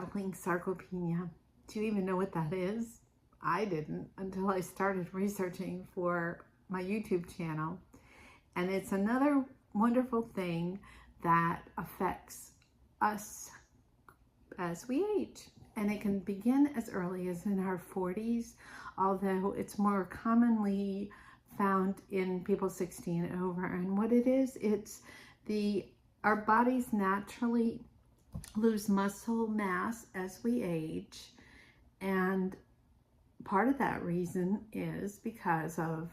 battling sarcopenia. Do you even know what that is? I didn't until I started researching for my YouTube channel. And it's another wonderful thing that affects us as we age. And it can begin as early as in our 40s, although it's more commonly found in people 60 and over. And what it is, it's our bodies naturally lose muscle mass as we age. And part of that reason is because of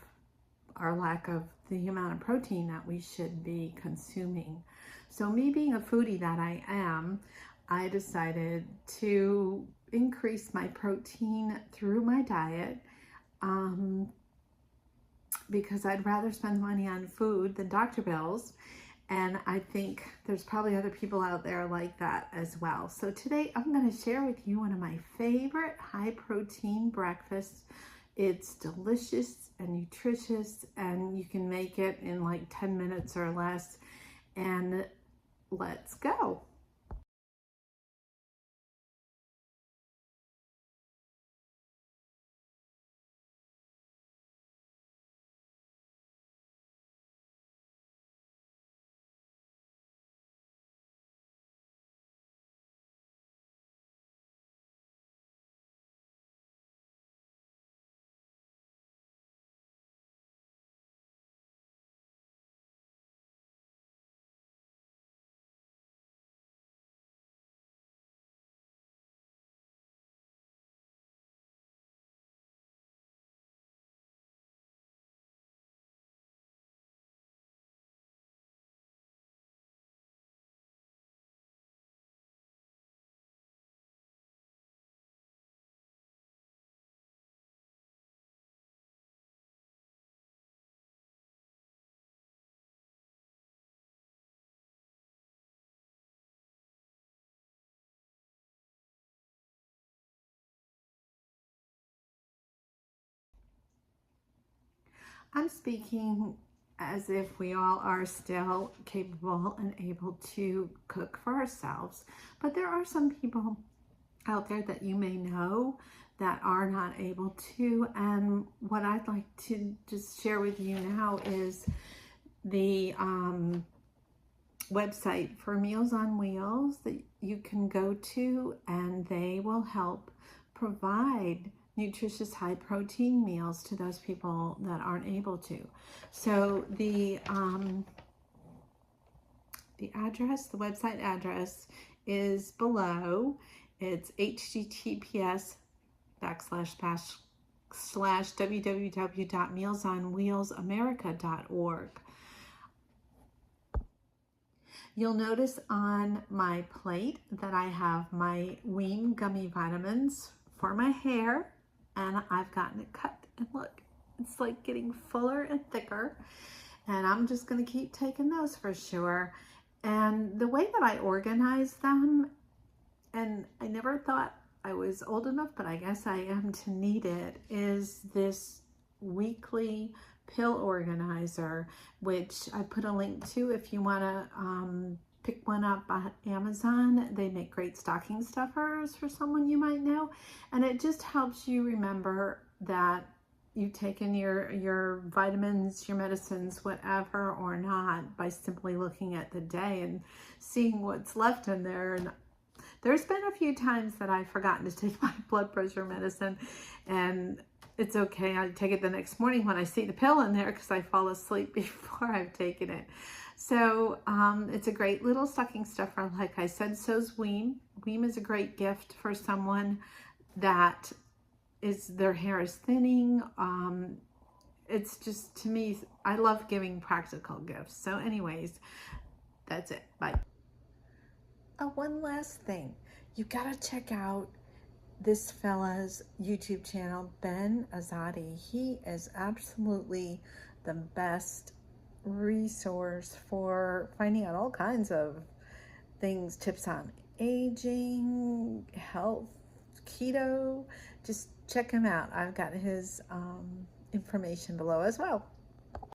our lack of the amount of protein that we should be consuming. So me being a foodie that I am, I decided to increase my protein through my diet because I'd rather spend money on food than doctor bills. And I think there's probably other people out there like that as well. So today I'm going to share with you one of my favorite high protein breakfasts. It's delicious and nutritious, and you can make it in like 10 minutes or less. And let's go. I'm speaking as if we all are still capable and able to cook for ourselves, but there are some people out there that you may know that are not able to. And what I'd like to just share with you now is the website for Meals on Wheels that you can go to, and they will help provide nutritious high protein meals to those people that aren't able to. So the address, the website address is below. It's https://www.mealsonwheelsamerica.org. You'll notice on my plate that I have my Wean gummy vitamins for my hair, and I've gotten it cut, and look, it's like getting fuller and thicker, and I'm just going to keep taking those for sure. And the way that I organize them, and I never thought I was old enough, but I guess I am to need it, is this weekly pill organizer, which I put a link to if you want to pick one up on Amazon. They make great stocking stuffers for someone you might know, and it just helps you remember that you've taken your vitamins, your medicines, whatever, or not, by simply looking at the day and seeing what's left in there. And there's been a few times that I've forgotten to take my blood pressure medicine, and it's okay. I take it the next morning when I see the pill in there because I fall asleep before I've taken it. So it's a great little stocking stuffer. Like I said, so's Wean. Wean is a great gift for someone that their hair is thinning. It's just, to me, I love giving practical gifts. So anyways, that's it. Bye. One last thing. You gotta check out this fella's YouTube channel, Ben Azadi. He is absolutely the best resource for finding out all kinds of things, tips on aging, health, keto. Just check him out. I've got his information below as well.